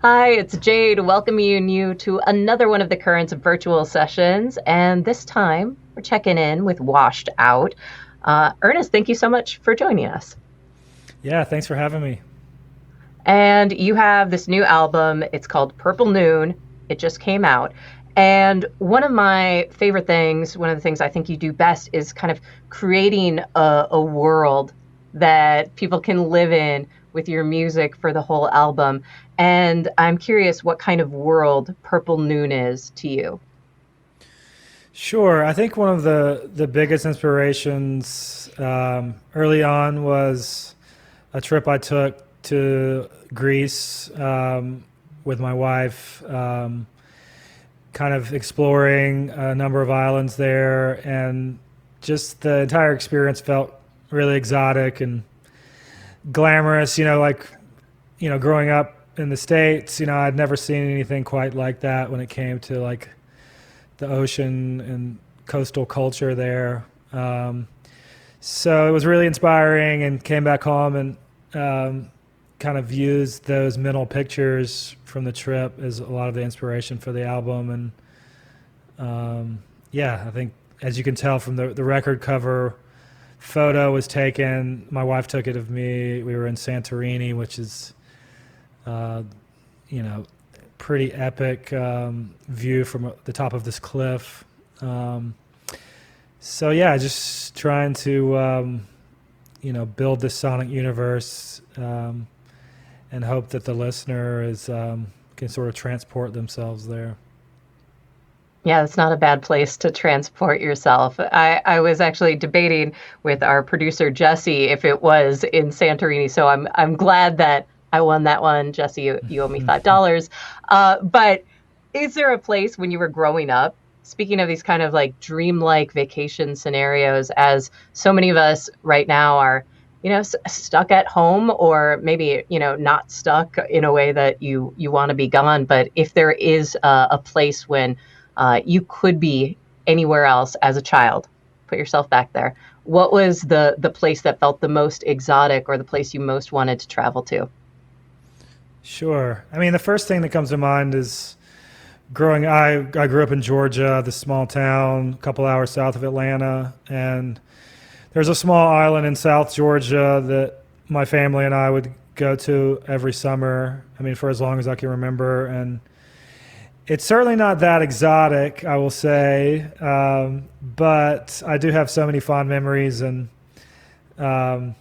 Hi, it's Jade welcoming you to another one of the Currents virtual sessions. And this time we're checking in with Washed Out. Ernest, thank you so much for joining us. Yeah, thanks for having me. And you have this new album. It's called Purple Noon. It just came out. And one of my favorite things, one of the things I think you do best is kind of creating a world that people can live in with your music for the whole album. And I'm curious what kind of world Purple Noon is to you. Sure, I think one of the biggest inspirations early on was a trip I took to Greece with my wife, kind of exploring a number of islands there, and just the entire experience felt really exotic and glamorous. Growing up in the States, I'd never seen anything quite like that when it came to like the ocean and coastal culture there. So it was really inspiring, and came back home and kind of used those mental pictures from the trip as a lot of the inspiration for the album. And yeah, I think as you can tell from the record cover photo was taken, my wife took it of me. We were in Santorini, which is, uh, you know, pretty epic view from the top of this cliff. Um, so yeah, just trying to build this sonic universe, and hope that the listener is can sort of transport themselves there. Yeah, it's not a bad place to transport yourself. I was actually debating with our producer Jesse if it was in Santorini, so I'm glad that I won that one. Jesse, you owe me $5. But is there a place when you were growing up? Speaking of these kind of like dreamlike vacation scenarios, as so many of us right now are, stuck at home, or maybe not stuck in a way that you want to be gone. But if there is a place when you could be anywhere else as a child. Put yourself back there. What was the place that felt the most exotic, or the place you most wanted to travel to? Sure. I mean, the first thing that comes to mind is I grew up in Georgia, the small town, a couple hours south of Atlanta, and there's a small island in South Georgia that my family and I would go to every summer. I mean, for as long as I can remember, and it's certainly not that exotic, I will say, but I do have so many fond memories, and um,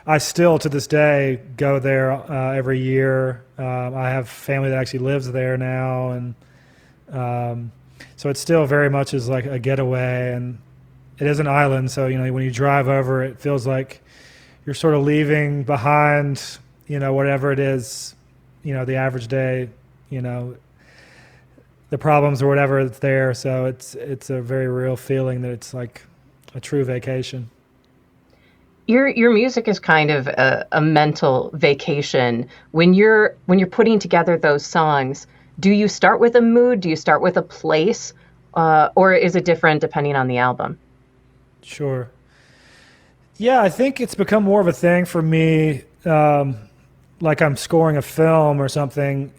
I still, to this day, go there every year. I have family that actually lives there now, and um, so it still very much is like a getaway, and it is an island. So when you drive over, it feels like you're sort of leaving behind, whatever it is, the average day, you know, the problems or whatever that's there. So it's a very real feeling that it's like a true vacation. Your music is kind of a mental vacation. When you're putting together those songs, do you start with a mood? Do you start with a place? Or is it different depending on the album? Sure. Yeah, I think it's become more of a thing for me, like I'm scoring a film or something.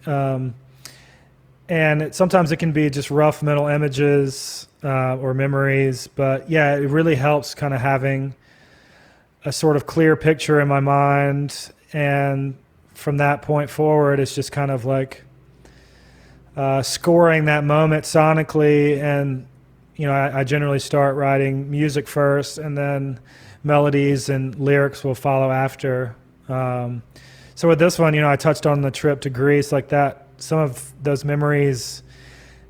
And sometimes it can be just rough mental images or memories. But yeah, it really helps kind of having a sort of clear picture in my mind. And from that point forward, it's just kind of like scoring that moment sonically. And I generally start writing music first, and then melodies and lyrics will follow after. So with this one, I touched on the trip to Greece, like that. Some of those memories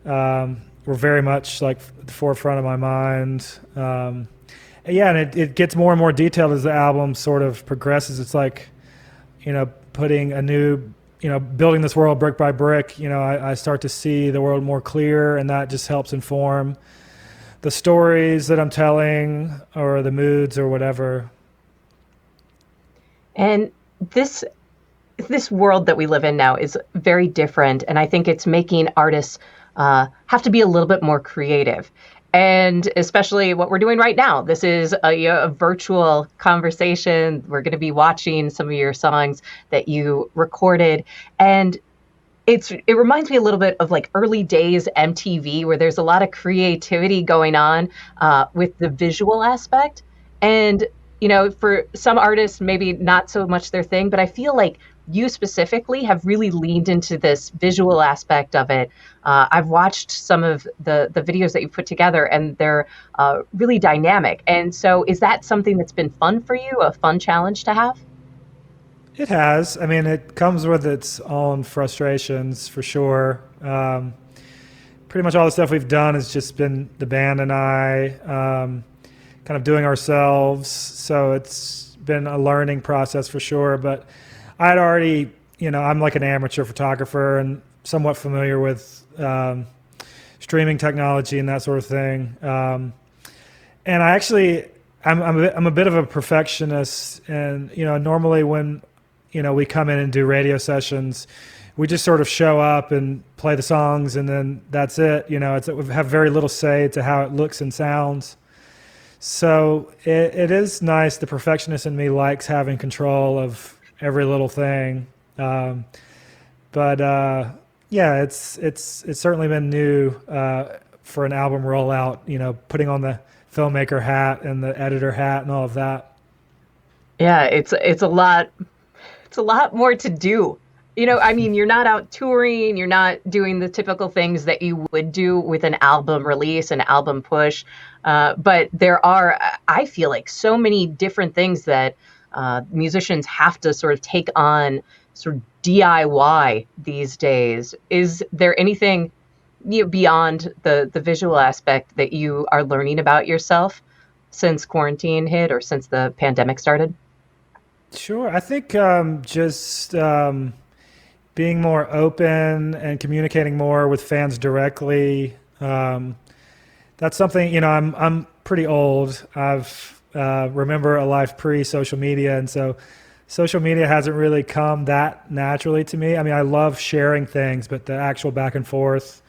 were very much like the forefront of my mind. Yeah, and it gets more and more detailed as the album sort of progresses. It's like, putting a new, building this world brick by brick. I start to see the world more clear, and that just helps inform the stories that I'm telling, or the moods or whatever. And this world that we live in now is very different, and I think it's making artists have to be a little bit more creative. And especially what we're doing right now. This is a virtual conversation. We're going to be watching some of your songs that you recorded, and it reminds me a little bit of like early days MTV, where there's a lot of creativity going on with the visual aspect. And for some artists, maybe not so much their thing, but I feel like you specifically have really leaned into this visual aspect of it. I've watched some of the videos that you put together, and they're really dynamic. And so, is that something that's been fun for you? A fun challenge to have? It has. I mean, it comes with its own frustrations for sure. Pretty much all the stuff we've done has just been the band and I kind of doing ourselves. So it's been a learning process for sure. But I'd already, I'm like an amateur photographer and somewhat familiar with streaming technology and that sort of thing. And I actually, I'm a bit of a perfectionist. And, normally when, we come in and do radio sessions, we just sort of show up and play the songs and then that's it. We have very little say to how it looks and sounds. So it is nice. The perfectionist in me likes having control of every little thing. But yeah, it's certainly been new for an album rollout, putting on the filmmaker hat and the editor hat and all of that. Yeah, it's a lot more to do. I mean, you're not out touring, you're not doing the typical things that you would do with an album release, an album push. But there are, I feel like, so many different things that musicians have to sort of take on sort of DIY these days. Is there anything beyond the visual aspect that you are learning about yourself since quarantine hit or since the pandemic started? Sure. I think just being more open and communicating more with fans directly. That's something, I'm pretty old. I've remember a life pre-social media, and so social media hasn't really come that naturally to me. I mean, I love sharing things, but the actual back and forth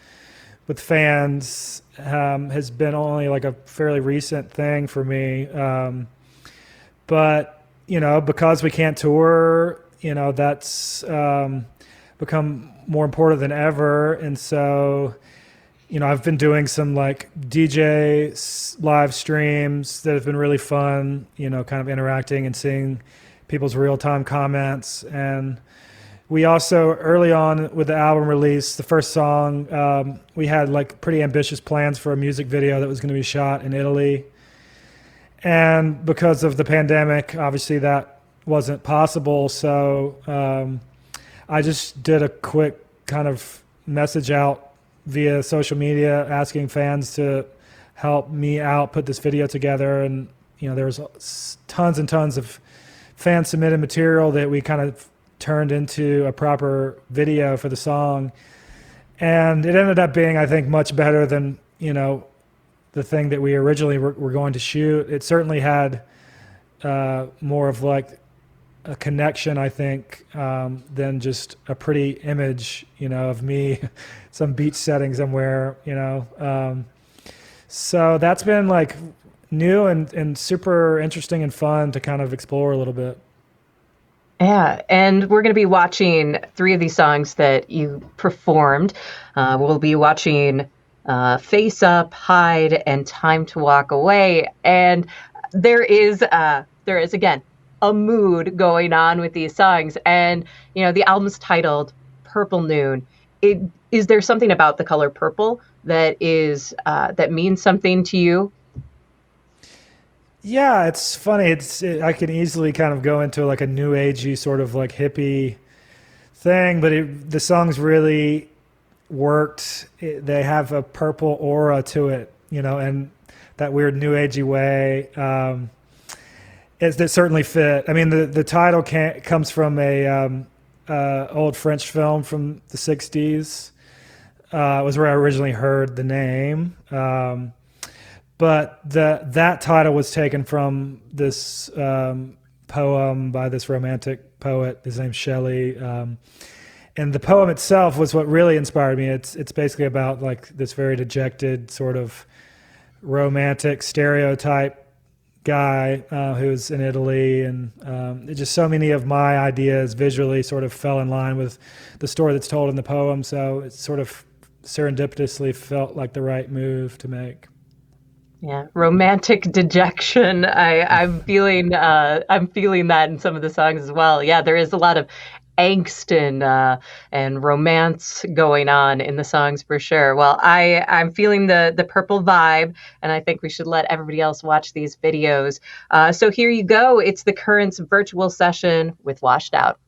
with fans has been only like a fairly recent thing for me. But because we can't tour, that's become more important than ever. And so, I've been doing some like DJ live streams that have been really fun, kind of interacting and seeing people's real time comments. And we also, early on with the album release, the first song, we had like pretty ambitious plans for a music video that was going to be shot in Italy. And because of the pandemic, obviously that wasn't possible. So I just did a quick kind of message out via social media asking fans to help me out put this video together. And, there was tons and tons of fan submitted material that we kind of turned into a proper video for the song. And it ended up being, I think, much better than, the thing that we originally were going to shoot. It certainly had more of like a connection, I think, than just a pretty image, of me, some beach setting somewhere, So that's been like new and super interesting and fun to kind of explore a little bit. Yeah, and we're going to be watching three of these songs that you performed. We'll be watching Face Up, Hide, and Time to Walk Away. And there is again a mood going on with these songs. And the album's titled Purple Noon. Is there something about the color purple that means something to you? Yeah, it's funny. I can easily kind of go into like a new agey sort of like hippie thing, but the songs really worked. They have a purple aura to it, and that weird new agey way. It certainly fit. I mean, the title comes from a old French film from the '60s. Was where I originally heard the name. But that title was taken from this poem by this romantic poet. His name's Shelley. And the poem itself was what really inspired me. It's basically about like this very dejected sort of romantic stereotype guy who's in Italy, and just so many of my ideas visually sort of fell in line with the story that's told in the poem. So it sort of serendipitously felt like the right move to make. Yeah, romantic dejection. I'm feeling that in some of the songs as well. Yeah, there is a lot of angst and romance going on in the songs for sure. Well, I'm feeling the purple vibe, and I think we should let everybody else watch these videos. So here you go. It's the Currents virtual session with Washed Out.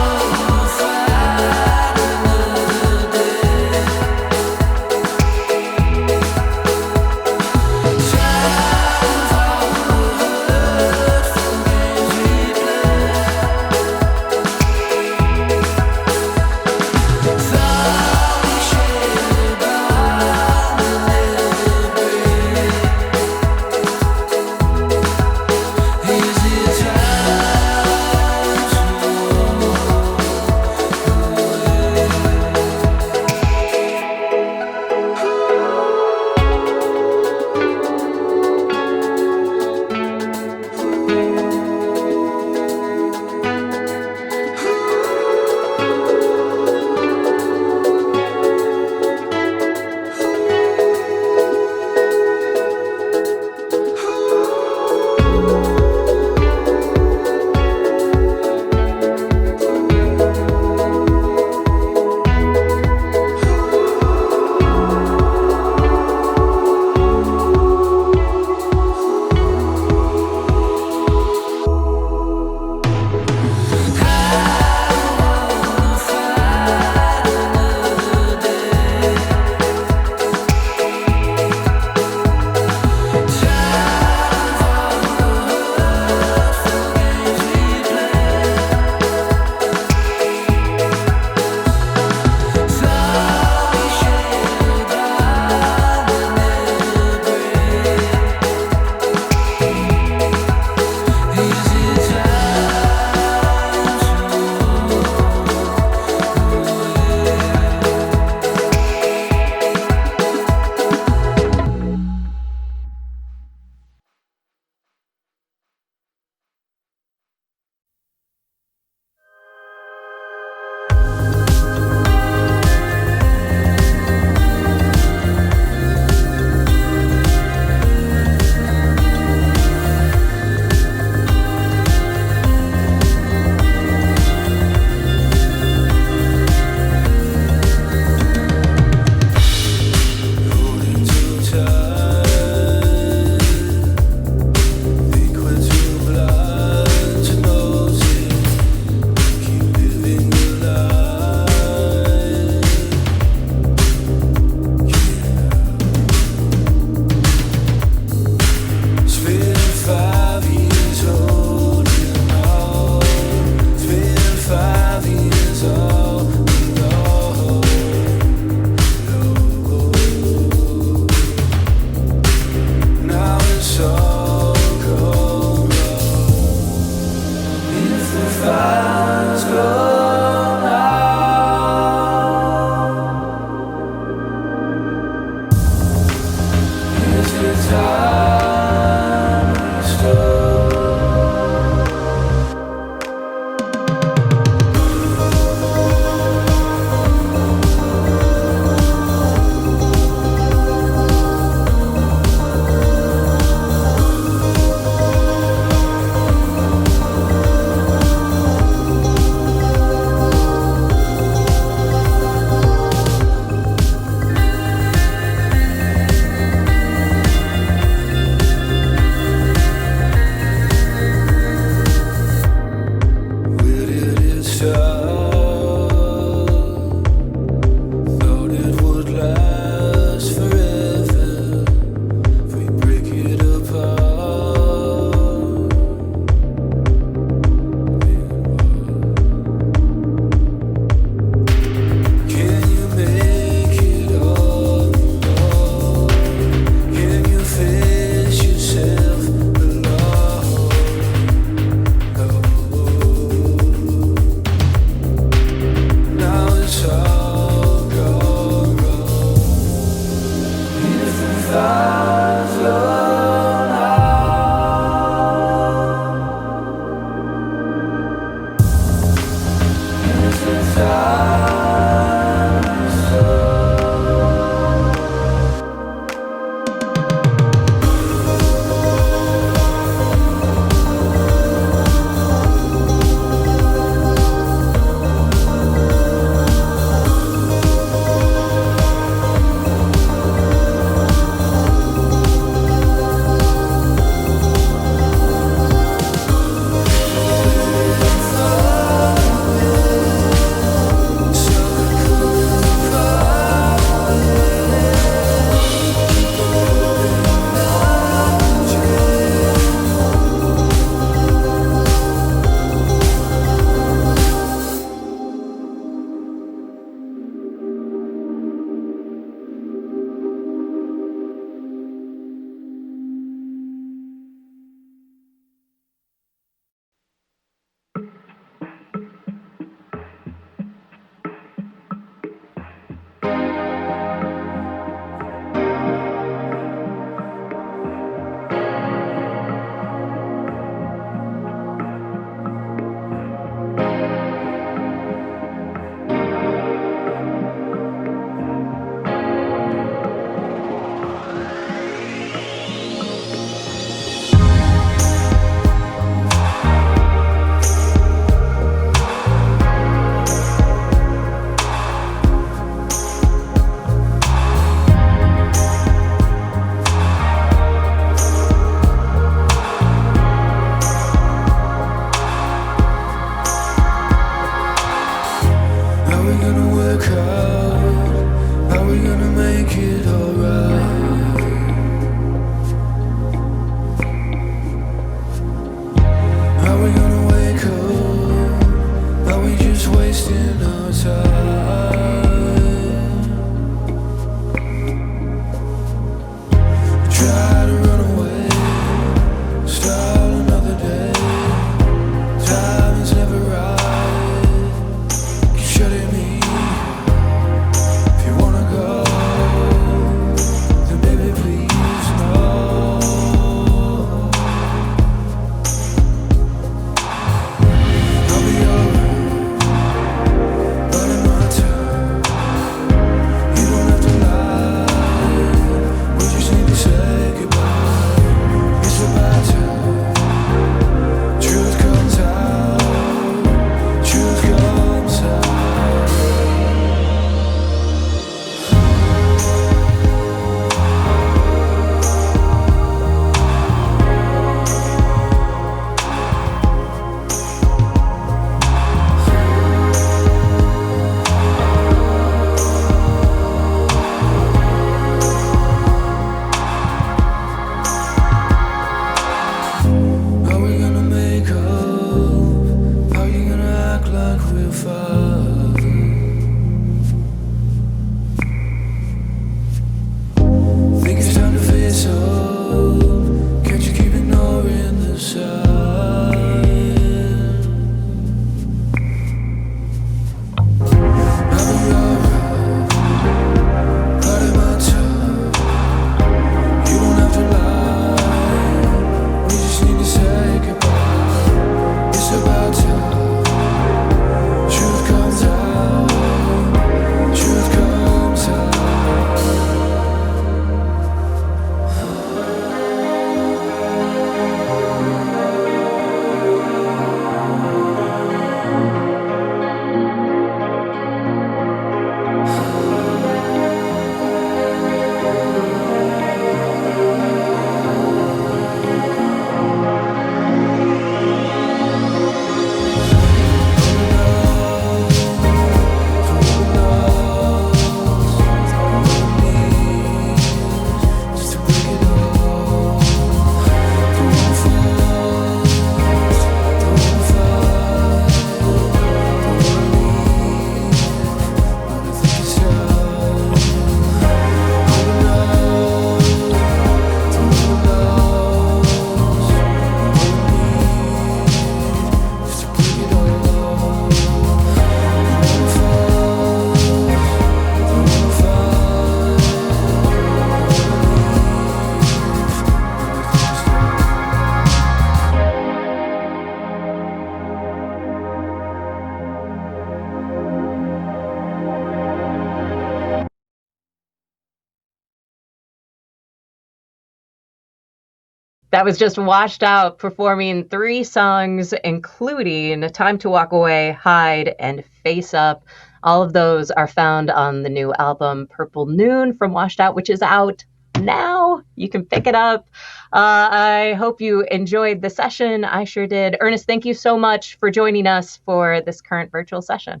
That was just Washed Out performing 3 songs, including Time to Walk Away, Hide, and Face Up. All of those are found on the new album Purple Noon from Washed Out, which is out now. You can pick it up. I hope you enjoyed the session. I sure did. Ernest, thank you so much for joining us for this current virtual session.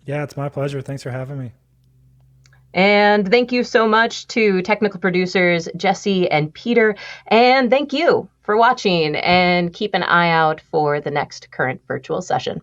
Yeah, it's my pleasure. Thanks for having me. And thank you so much to technical producers Jesse and Peter. And thank you for watching, and keep an eye out for the next current virtual session.